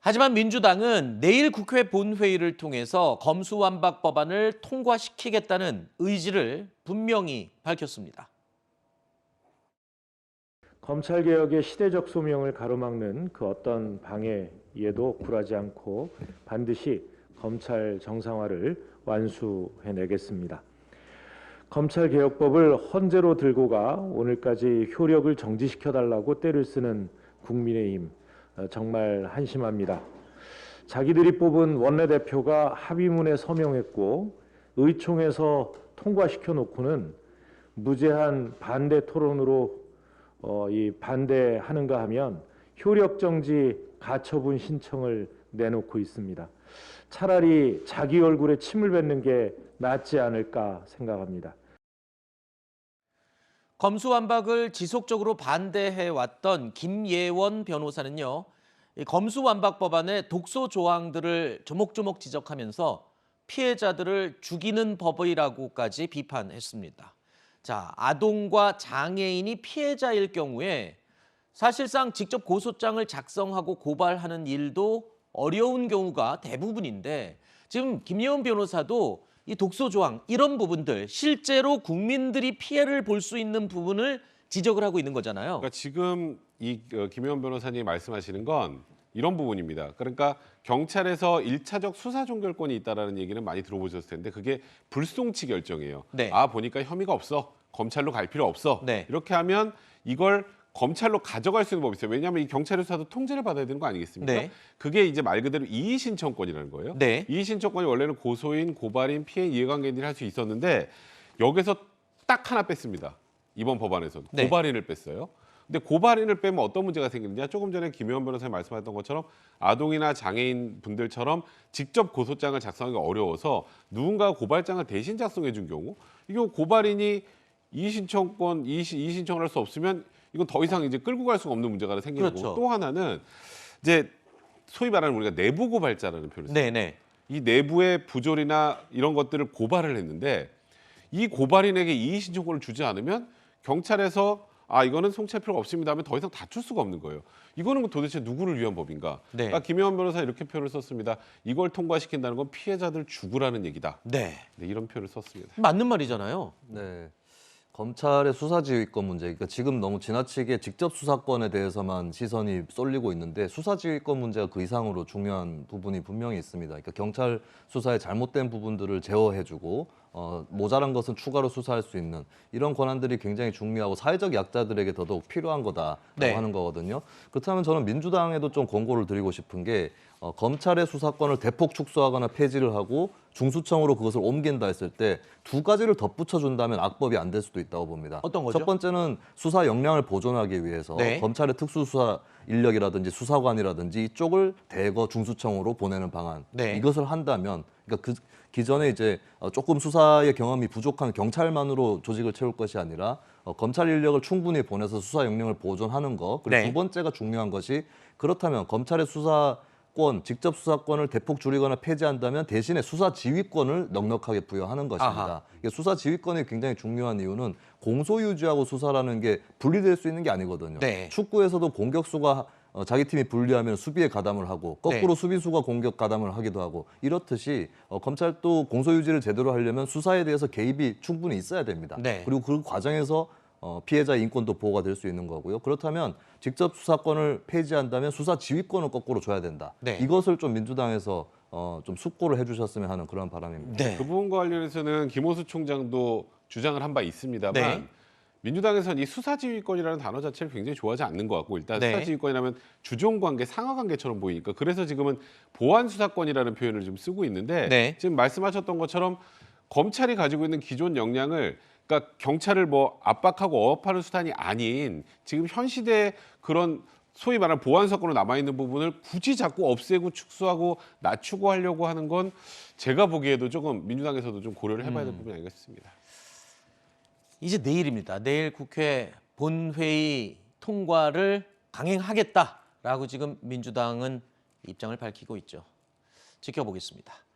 하지만 민주당은 내일 국회 본회의를 통해서 검수완박 법안을 통과시키겠다는 의지를 분명히 밝혔습니다. 검찰개혁의 시대적 소명을 가로막는 그 어떤 방해에도 굴하지 않고 반드시 검찰 정상화를 완수해내겠습니다. 검찰개혁법을 헌재로 들고 가 오늘까지 효력을 정지시켜달라고 떼를 쓰는 국민의힘 정말 한심합니다. 자기들이 뽑은 원내대표가 합의문에 서명했고 의총에서 통과시켜 놓고는 무제한 반대 토론으로 이 반대하는가 하면 효력정지 가처분 신청을 내놓고 있습니다. 차라리 자기 얼굴에 침을 뱉는 게 낫지 않을까 생각합니다. 검수완박을 지속적으로 반대해왔던 김예원 변호사는요, 이 검수완박 법안의 독소 조항들을 조목조목 지적하면서 피해자들을 죽이는 법이라고까지 비판했습니다. 자, 아동과 장애인이 피해자일 경우에 사실상 직접 고소장을 작성하고 고발하는 일도 어려운 경우가 대부분인데 지금 김예원 변호사도 이 독소 조항 이런 부분들 실제로 국민들이 피해를 볼 수 있는 부분을 지적을 하고 있는 거잖아요. 그러니까 지금 이 김혜원 변호사님이 말씀하시는 건 이런 부분입니다. 그러니까 경찰에서 1차적 수사 종결권이 있다라는 얘기는 많이 들어보셨을 텐데 그게 불송치 결정이에요. 네. 아 보니까 혐의가 없어. 검찰로 갈 필요 없어. 네. 이렇게 하면 이걸 검찰로 가져갈 수 있는 법이 있어요. 왜냐하면 이 경찰의 수사도 통제를 받아야 되는 거 아니겠습니까? 네. 그게 이제 말 그대로 이의 신청권이라는 거예요. 네. 이의 신청권이 원래는 고소인, 고발인, 피해 이해관계인들이 할 수 있었는데 여기서 딱 하나 뺐습니다. 이번 법안에서는 네. 고발인을 뺐어요. 근데 고발인을 빼면 어떤 문제가 생기느냐? 조금 전에 김혜원 변호사님 말씀하셨던 것처럼 아동이나 장애인 분들처럼 직접 고소장을 작성하기가 어려워서 누군가 고발장을 대신 작성해 준 경우 이거 고발인이 이의신청권, 이의신청을 할 수 없으면 이건 더 이상 이제 끌고 갈 수가 없는 문제가 생기는 그렇죠. 거고 또 하나는 이제 소위 말하는 우리가 내부 고발자라는 표현을 써요. 네네. 이 내부의 부조리나 이런 것들을 고발을 했는데 이 고발인에게 이의신청권을 주지 않으면 경찰에서 아 이거는 송치할 필요가 없습니다 하면 더 이상 다툴 수가 없는 거예요. 이거는 도대체 누구를 위한 법인가? 네. 그러니까 김혜원 변호사 이렇게 표현을 썼습니다. 이걸 통과시킨다는 건 피해자들 죽으라는 얘기다. 네. 네, 이런 표현을 썼습니다. 맞는 말이잖아요. 네. 검찰의 수사지휘권 문제, 그러니까 지금 너무 지나치게 직접 수사권에 대해서만 시선이 쏠리고 있는데 수사지휘권 문제가 그 이상으로 중요한 부분이 분명히 있습니다. 그러니까 경찰 수사의 잘못된 부분들을 제어해주고 모자란 것은 추가로 수사할 수 있는 이런 권한들이 굉장히 중요하고 사회적 약자들에게 더더욱 필요한 거다라고 네. 하는 거거든요. 그렇다면 저는 민주당에도 좀 권고를 드리고 싶은 게 검찰의 수사권을 대폭 축소하거나 폐지를 하고 중수청으로 그것을 옮긴다 했을 때 두 가지를 덧붙여 준다면 악법이 안 될 수도 있다고 봅니다. 어떤 거죠? 첫 번째는 수사 역량을 보존하기 위해서 네. 검찰의 특수수사 인력이라든지 수사관이라든지 이쪽을 대거 중수청으로 보내는 방안. 네. 이것을 한다면 그러니까 그 기존에 이제 조금 수사의 경험이 부족한 경찰만으로 조직을 채울 것이 아니라 검찰 인력을 충분히 보내서 수사 역량을 보존하는 거. 그리고 네. 두 번째가 중요한 것이 그렇다면 검찰의 수사권, 직접 수사권을 대폭 줄이거나 폐지한다면 대신에 수사 지휘권을 넉넉하게 부여하는 것입니다. 아하. 이게 수사 지휘권이 굉장히 중요한 이유는 공소유지하고 수사라는 게 분리될 수 있는 게 아니거든요. 네. 축구에서도 공격수가 자기 팀이 불리하면 수비에 가담을 하고 거꾸로 네. 수비수가 공격 가담을 하기도 하고 이렇듯이 검찰도 공소유지를 제대로 하려면 수사에 대해서 개입이 충분히 있어야 됩니다. 네. 그리고 그 과정에서 피해자 인권도 보호가 될 수 있는 거고요. 그렇다면 직접 수사권을 폐지한다면 수사 지휘권을 거꾸로 줘야 된다. 네. 이것을 좀 민주당에서 좀 숙고를 해주셨으면 하는 그런 바람입니다. 네. 그 부분과 관련해서는 김호수 총장도 주장을 한 바 있습니다만 네. 민주당에서는 이 수사지휘권이라는 단어 자체를 굉장히 좋아하지 않는 것 같고 일단 네. 수사지휘권이라면 주종관계, 상하관계처럼 보이니까 그래서 지금은 보안수사권이라는 표현을 좀 쓰고 있는데 네. 지금 말씀하셨던 것처럼 검찰이 가지고 있는 기존 역량을 그러니까 경찰을 뭐 압박하고 억압하는 수단이 아닌 지금 현 시대의 그런 소위 말하는 보안사건으로 남아있는 부분을 굳이 자꾸 없애고 축소하고 낮추고 하려고 하는 건 제가 보기에도 조금 민주당에서도 좀 고려를 해봐야 될 부분이 아닌가 싶습니다. 이제 내일입니다. 내일 국회 본회의 통과를 강행하겠다라고 지금 민주당은 입장을 밝히고 있죠. 지켜보겠습니다.